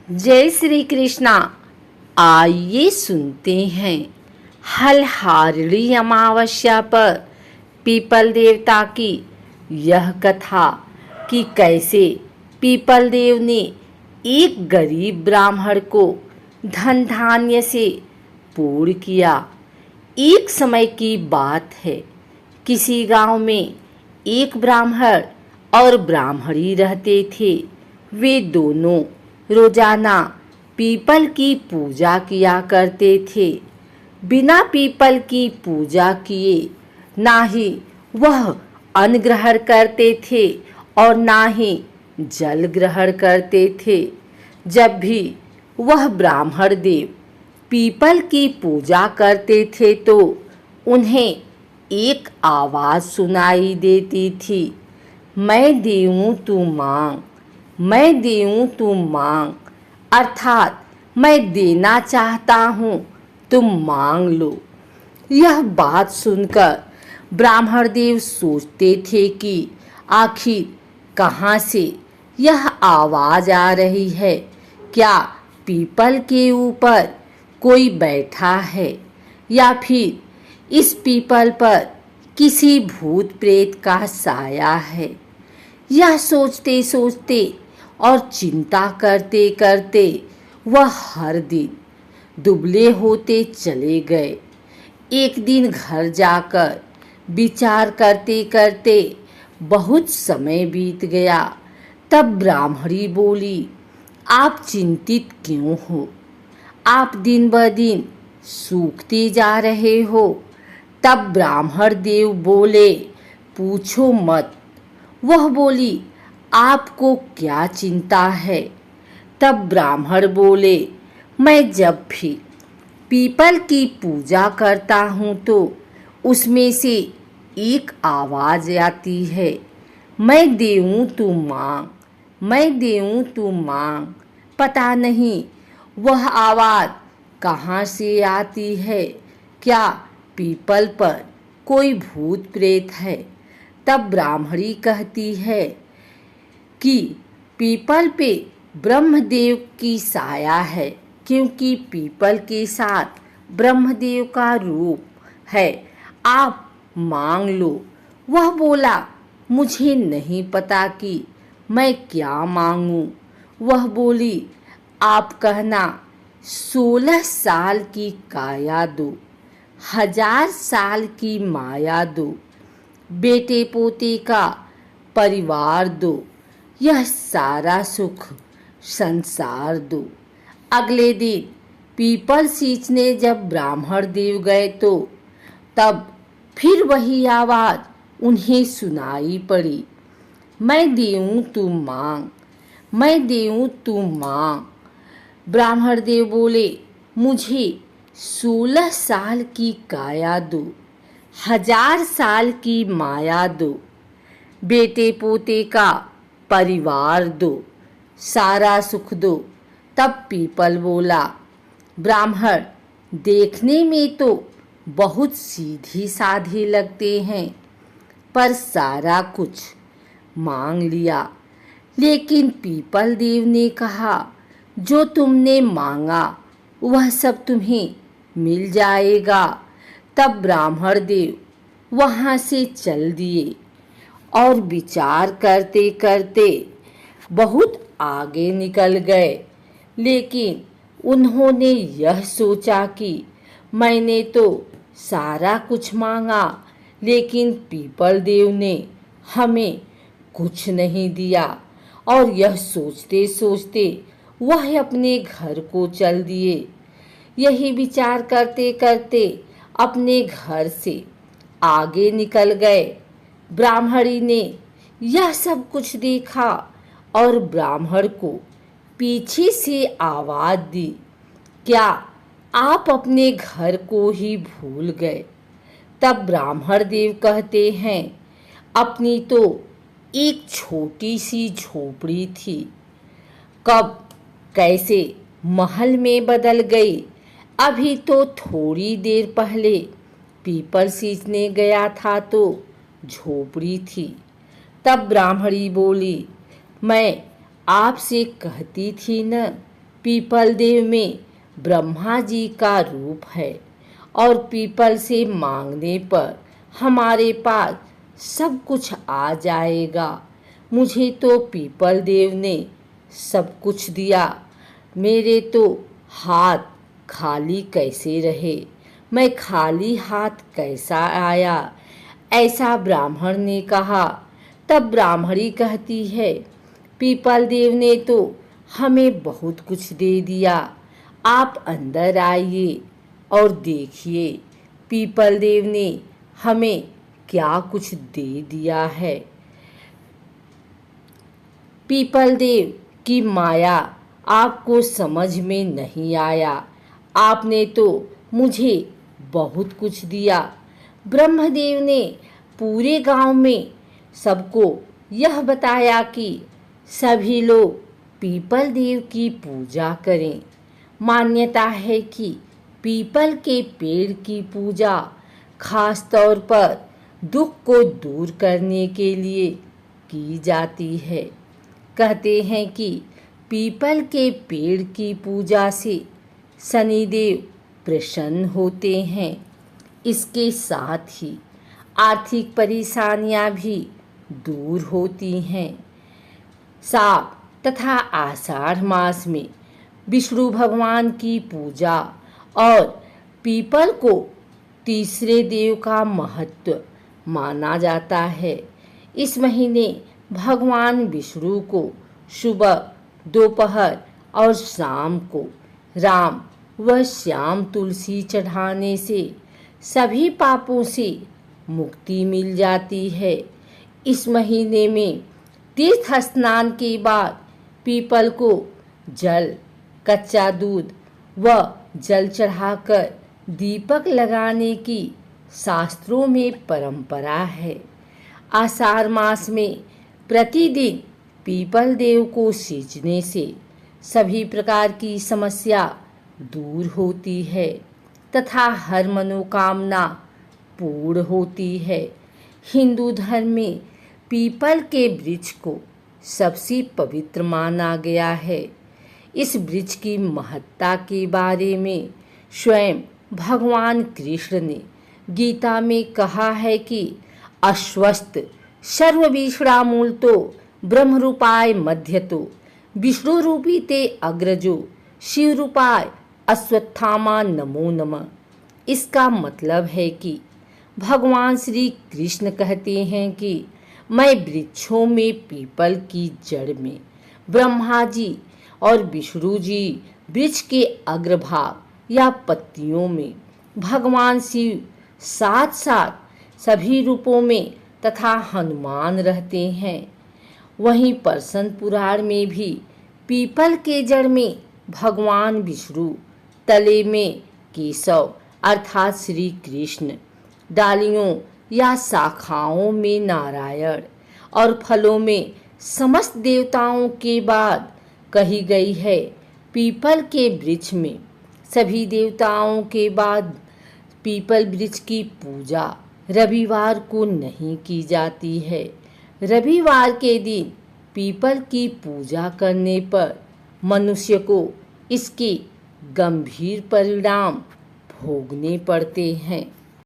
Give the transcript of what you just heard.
जय श्री कृष्णा। आइए सुनते हैं हलहारड़ी अमावस्या पर पीपल देवता की यह कथा कि कैसे पीपल देव ने एक गरीब ब्राह्मण को धन धान्य से पूर्ण किया। एक समय की बात है, किसी गांव में एक ब्राह्मण और ब्राह्मणी रहते थे। वे दोनों रोजाना पीपल की पूजा किया करते थे। बिना पीपल की पूजा किए ना ही वह अन्न ग्रहण करते थे और ना ही जल ग्रहण करते थे। जब भी वह ब्राह्मण देव पीपल की पूजा करते थे तो उन्हें एक आवाज सुनाई देती थी, मैं देऊं तू मांग, मैं देऊं तू मांग, अर्थात मैं देना चाहता हूँ, तुम मांग लो। यह बात सुनकर ब्राह्मण देव सोचते थे कि आखिर कहाँ से यह आवाज आ रही है। क्या पीपल के ऊपर कोई बैठा है या फिर इस पीपल पर किसी भूत प्रेत का साया है। यह सोचते सोचते और चिंता करते करते वह हर दिन दुबले होते चले गए। एक दिन घर जाकर विचार करते करते बहुत समय बीत गया। तब ब्राह्मणी बोली, आप चिंतित क्यों हो? आप दिन ब दिन सूखते जा रहे हो। तब ब्राह्मण देव बोले, पूछो मत। वह बोली, आपको क्या चिंता है? तब ब्राह्मण बोले, मैं जब भी पीपल की पूजा करता हूँ तो उसमें से एक आवाज आती है, मैं देऊं तू मांग, मैं देऊं तू मांग। पता नहीं वह आवाज कहाँ से आती है। क्या पीपल पर कोई भूत प्रेत है? तब ब्राह्मणी कहती है कि पीपल पे ब्रह्मदेव की साया है, क्योंकि पीपल के साथ ब्रह्मदेव का रूप है। आप मांग लो। वह बोला, मुझे नहीं पता कि मैं क्या मांगूं। वह बोली, आप कहना 16 साल की काया दो, 1000 साल की माया दो, बेटे पोते का परिवार दो, यह सारा सुख संसार दो। अगले दिन पीपल सींचने जब ब्राह्मण देव गए तो तब फिर वही आवाज उन्हें सुनाई पड़ी, मैं देऊं तू मांग, मैं देऊं तू मांग। ब्राह्मण देव बोले, मुझे 16 साल की काया दो, 1000 साल की माया दो, बेटे पोते का परिवार दो, सारा सुख दो। तब पीपल बोला, ब्राह्मण देखने में तो बहुत सीधी साधी लगते हैं, पर सारा कुछ मांग लिया। लेकिन पीपल देव ने कहा, जो तुमने मांगा वह सब तुम्हें मिल जाएगा। तब ब्राह्मण देव वहाँ से चल दिए और विचार करते करते बहुत आगे निकल गए। लेकिन उन्होंने यह सोचा कि मैंने तो सारा कुछ मांगा, लेकिन पीपल देव ने हमें कुछ नहीं दिया। और यह सोचते सोचते वह अपने घर को चल दिए। यही विचार करते करते अपने घर से आगे निकल गए। ब्राह्मणी ने यह सब कुछ देखा और ब्राह्मण को पीछे से आवाज दी, क्या आप अपने घर को ही भूल गए? तब ब्राह्मण देव कहते हैं, अपनी तो एक छोटी सी झोपड़ी थी, कब कैसे महल में बदल गई। अभी तो थोड़ी देर पहले पीपल सींचने गया था तो झोपड़ी थी। तब ब्राह्मणी बोली, मैं आपसे कहती थी न पीपल देव में ब्रह्मा जी का रूप है और पीपल से मांगने पर हमारे पास सब कुछ आ जाएगा। मुझे तो पीपल देव ने सब कुछ दिया, मेरे तो हाथ खाली कैसे रहे, मैं खाली हाथ कैसा आया, ऐसा ब्राह्मण ने कहा। तब ब्राह्मणी कहती है, पीपल देव ने तो हमें बहुत कुछ दे दिया, आप अंदर आइए और देखिए पीपल देव ने हमें क्या कुछ दे दिया है। पीपल देव की माया आपको समझ में नहीं आया, आपने तो मुझे बहुत कुछ दिया। ब्रह्मदेव ने पूरे गांव में सबको यह बताया कि सभी लोग पीपल देव की पूजा करें। मान्यता है कि पीपल के पेड़ की पूजा खास तौर पर दुख को दूर करने के लिए की जाती है। कहते हैं कि पीपल के पेड़ की पूजा से शनिदेव प्रसन्न होते हैं। इसके साथ ही आर्थिक परेशानियां भी दूर होती हैं। साप तथा आषाढ़ मास में विष्णु भगवान की पूजा और पीपल को तीसरे देव का महत्व माना जाता है। इस महीने भगवान विष्णु को सुबह, दोपहर और शाम को राम व श्याम तुलसी चढ़ाने से सभी पापों से मुक्ति मिल जाती है। इस महीने में तीर्थ स्नान के बाद पीपल को जल, कच्चा दूध व जल चढ़ाकर दीपक लगाने की शास्त्रों में परंपरा है। आषाढ़ मास में प्रतिदिन पीपल देव को सींचने से सभी प्रकार की समस्या दूर होती है तथा हर मनोकामना पूर्ण होती है। हिंदू धर्म में पीपल के वृक्ष को सबसे पवित्र माना गया है। इस वृक्ष की महत्ता के बारे में स्वयं भगवान कृष्ण ने गीता में कहा है कि अश्वस्थ सर्वविषामूल तो ब्रह्म रूपाय मध्य तो विष्णु रूपी ते अग्रजो शिव रूपाय अश्वत्थामा नमो नमः। इसका मतलब है कि भगवान श्री कृष्ण कहते हैं कि मैं वृक्षों में पीपल की जड़ में, ब्रह्मा जी और विष्णु जी वृक्ष के अग्रभाग या पत्तियों में, भगवान शिव साथ साथ सभी रूपों में तथा हनुमान रहते हैं। वहीं परसन पुराण में भी पीपल के जड़ में भगवान विष्णु, तले में केशव अर्थात श्री कृष्ण, डालियों या शाखाओं में नारायण और फलों में समस्त देवताओं के बाद कही गई है। पीपल के वृक्ष में सभी देवताओं के बाद पीपल वृक्ष की पूजा रविवार को नहीं की जाती है। रविवार के दिन पीपल की पूजा करने पर मनुष्य को इसके गंभीर परिणाम भोगने पड़ते हैं।